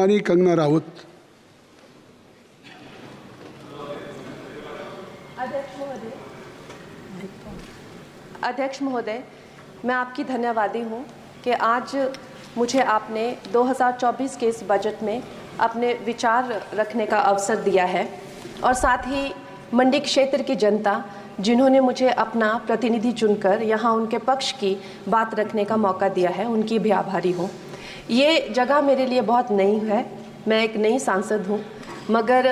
रानी कंगना राउत। अध्यक्ष महोदय, मैं आपकी धन्यवादी हूँ कि आज मुझे आपने 2024 के इस बजट में अपने विचार रखने का अवसर दिया है और साथ ही मंडी क्षेत्र की जनता जिन्होंने मुझे अपना प्रतिनिधि चुनकर यहाँ उनके पक्ष की बात रखने का मौका दिया है, उनकी भी आभारी हूँ। ये जगह मेरे लिए बहुत नई है, मैं एक नई सांसद हूँ, मगर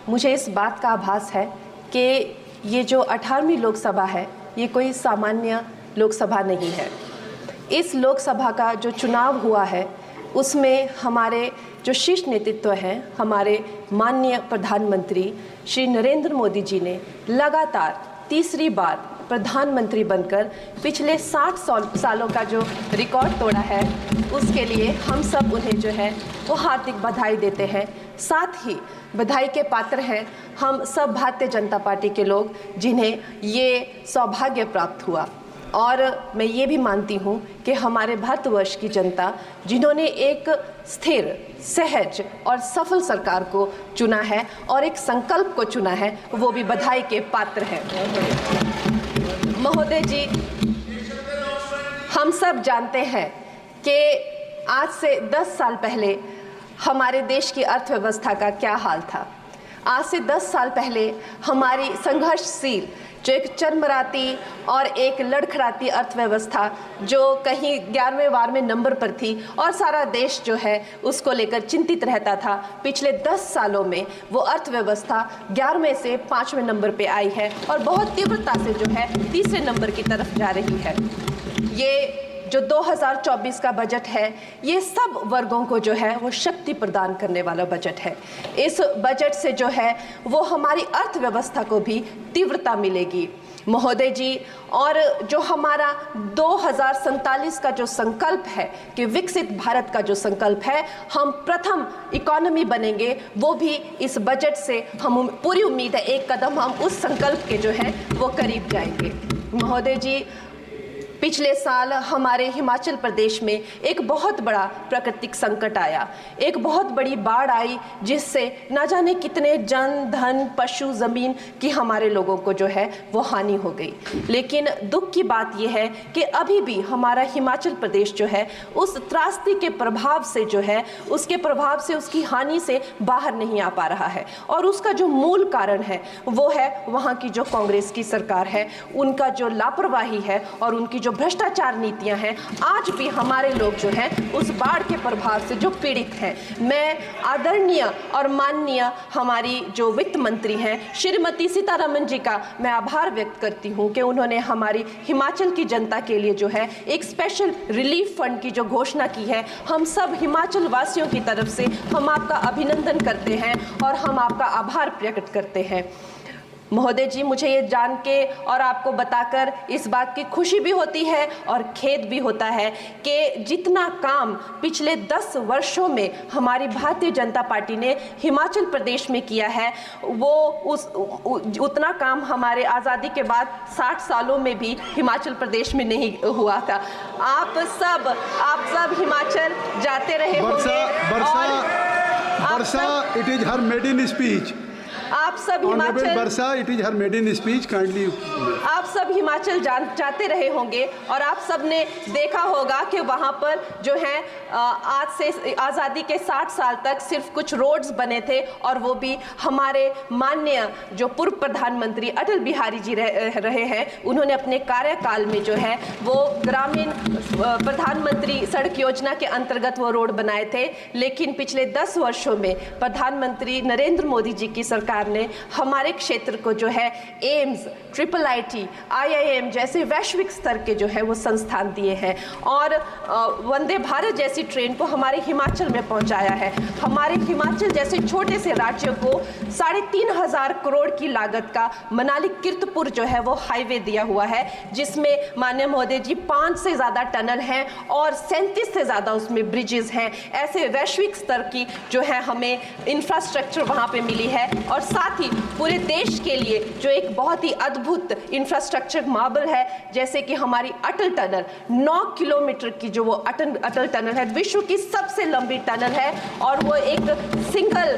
मुझे इस बात का आभास है कि ये जो 18वीं लोकसभा है ये कोई सामान्य लोकसभा नहीं है। इस लोकसभा का जो चुनाव हुआ है उसमें हमारे जो शीर्ष नेतृत्व हैं, हमारे माननीय प्रधानमंत्री श्री नरेंद्र मोदी जी ने लगातार तीसरी बार प्रधानमंत्री बनकर पिछले 60 सालों का जो रिकॉर्ड तोड़ा है, उसके लिए हम सब उन्हें जो है वो हार्दिक बधाई देते हैं। साथ ही बधाई के पात्र हैं हम सब भारतीय जनता पार्टी के लोग जिन्हें ये सौभाग्य प्राप्त हुआ। और मैं ये भी मानती हूँ कि हमारे भारतवर्ष की जनता जिन्होंने एक स्थिर, सहज और सफल सरकार को चुना है और एक संकल्प को चुना है, वो भी बधाई के पात्र हैं। महोदय जी, हम सब जानते हैं कि आज से 10 साल पहले हमारे देश की अर्थव्यवस्था का क्या हाल था। आज से 10 साल पहले हमारी संघर्षशील जो एक चरमराती और एक लड़खड़ाती अर्थव्यवस्था जो कहीं 11वें नंबर पर थी और सारा देश जो है उसको लेकर चिंतित रहता था, पिछले 10 सालों में वो अर्थव्यवस्था 11वें से 5वें नंबर पे आई है और बहुत तीव्रता से जो है तीसरे नंबर की तरफ जा रही है। ये जो 2024 का बजट है ये सब वर्गों को जो है वो शक्ति प्रदान करने वाला बजट है। इस बजट से जो है वो हमारी अर्थव्यवस्था को भी तीव्रता मिलेगी महोदय जी। और जो हमारा 2047 का जो संकल्प है कि विकसित भारत का जो संकल्प है, हम प्रथम इकोनॉमी बनेंगे, वो भी इस बजट से हम पूरी उम्मीद है एक कदम हम उस संकल्प के जो है वो करीब जाएंगे। महोदय जी, पिछले साल हमारे हिमाचल प्रदेश में एक बहुत बड़ा प्राकृतिक संकट आया, एक बहुत बड़ी बाढ़ आई जिससे ना जाने कितने जन, धन, पशु, ज़मीन की हमारे लोगों को जो है वो हानि हो गई। लेकिन दुख की बात यह है कि अभी भी हमारा हिमाचल प्रदेश जो है उस त्रासदी के प्रभाव से जो है उसके प्रभाव से, उसकी हानि से बाहर नहीं आ पा रहा है। और उसका जो मूल कारण है वो है वहाँ की जो कांग्रेस की सरकार है, उनका जो लापरवाही है और उनकी जो भ्रष्टाचार नीतियां हैं। आज भी हमारे लोग जो हैं उस बाढ़ के प्रभाव से जो पीड़ित हैं। मैं आदरणीय और माननीय हमारी जो वित्त मंत्री हैं श्रीमती सीतारमण जी का मैं आभार व्यक्त करती हूं कि उन्होंने हमारी हिमाचल की जनता के लिए जो है एक स्पेशल रिलीफ फंड की जो घोषणा की है। हम सब हिमाचल वासियों की तरफ से हम आपका अभिनंदन करते हैं और हम आपका आभार प्रकट करते हैं। महोदय जी, मुझे ये जान के और आपको बताकर इस बात की खुशी भी होती है और खेद भी होता है कि जितना काम पिछले 10 वर्षों में हमारी भारतीय जनता पार्टी ने हिमाचल प्रदेश में किया है वो उतना काम हमारे आज़ादी के बाद 60 सालों में भी हिमाचल प्रदेश में नहीं हुआ था। आप सब हिमाचल जाते रहे होंगे। Varsha, it is her maiden speech. आप सब Himachal, Varsha, it is her maiden speech, kindly. आप सब हिमाचल जाते रहे होंगे और आप सब ने देखा होगा कि वहाँ पर जो है आज से आज़ादी के 60 साल तक सिर्फ कुछ रोड्स बने थे और वो भी हमारे माननीय जो पूर्व प्रधानमंत्री अटल बिहारी जी रहे हैं, उन्होंने अपने कार्यकाल में जो है वो ग्रामीण प्रधानमंत्री सड़क योजना के अंतर्गत वो रोड बनाए थे। लेकिन पिछले 10 वर्षों में प्रधानमंत्री नरेंद्र मोदी जी की सरकार ने हमारे क्षेत्र को जो है एम्स, IIIT, IIM जैसे वैश्विक स्तर के जो है वो संस्थान दिए हैं और वंदे भारत जैसी ट्रेन को हमारे हिमाचल में पहुंचाया है। हमारे हिमाचल जैसे छोटे से राज्य को 3,500 करोड़ की लागत का मनाली कीर्तपुर जो है वो हाईवे दिया हुआ है, जिसमें माननीय महोदय जी 5 से ज़्यादा टनल हैं और 37 से ज़्यादा उसमें ब्रिजेस हैं। ऐसे वैश्विक स्तर की जो है हमें इंफ्रास्ट्रक्चर वहाँ पे मिली है और साथ साथ ही पूरे देश के लिए जो एक बहुत ही अद्भुत इंफ्रास्ट्रक्चर मार्बल है, जैसे कि हमारी अटल टनल 9 किलोमीटर की जो वो अटल टनल है, विश्व की सबसे लंबी टनल है और वो एक सिंगल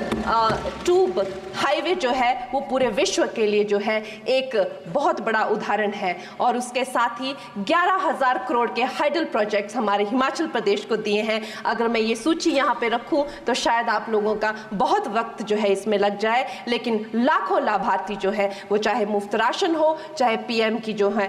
ट्यूब हाईवे जो है वो पूरे विश्व के लिए जो है एक बहुत बड़ा उदाहरण है। और उसके साथ ही 11,000 करोड़ के हाइडल प्रोजेक्ट्स हमारे हिमाचल प्रदेश को दिए हैं। अगर मैं ये सूची यहाँ पे रखूँ तो शायद आप लोगों का बहुत वक्त जो है इसमें लग जाए, लेकिन लाखों लाभार्थी जो है वो चाहे मुफ्त राशन हो, चाहे पीएम की जो है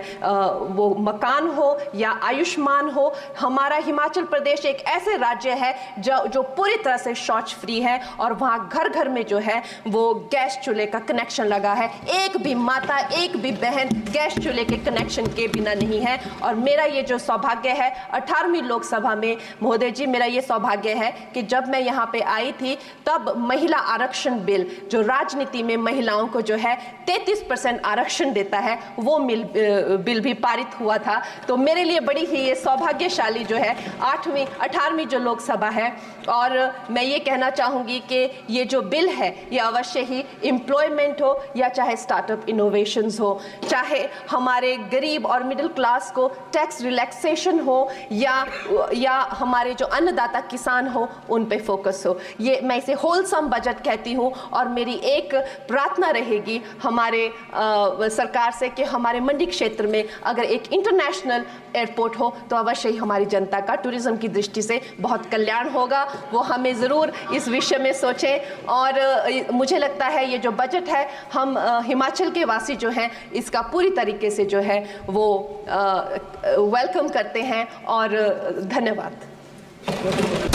वो मकान हो या आयुष्मान हो। हमारा हिमाचल प्रदेश एक ऐसे राज्य है जो पूरी तरह से शौच फ्री है और वहाँ घर घर में जो है वो गैस चूल्हे का कनेक्शन लगा है। एक भी माता, एक भी बहन गैस चूल्हे के कनेक्शन के बिना नहीं है। और मेरा ये जो सौभाग्य है 18वीं लोकसभा में, महोदय जी, मेरा ये सौभाग्य है कि जब मैं यहाँ पे आई थी तब महिला आरक्षण बिल जो राजनीति में महिलाओं को जो है 33% आरक्षण देता है, वो बिल भी पारित हुआ था। तो मेरे लिए बड़ी ही ये सौभाग्यशाली जो है 18वीं जो लोकसभा है। और मैं ये कहना चाहूँगी कि ये जो बिल है ये अवश्य ही एम्प्लॉयमेंट हो या चाहे स्टार्टअप इनोवेशंस हो, चाहे हमारे गरीब और मिडिल क्लास को टैक्स रिलैक्सेशन हो या हमारे जो अन्नदाता किसान हो उन पे फोकस हो। ये मैं इसे होलसम बजट कहती हूँ। और मेरी एक प्रार्थना रहेगी हमारे सरकार से कि हमारे मंडी क्षेत्र में अगर एक इंटरनेशनल एयरपोर्ट हो तो अवश्य ही हमारी जनता का टूरिज्म की दृष्टि से बहुत कल्याण होगा। वो हमें ज़रूर इस विषय में सोचें। और मुझे लगता है ये जो बजट है हम हिमाचल के वासी जो हैं इसका पूरी तरीके से जो है वो वेलकम करते हैं। और धन्यवाद।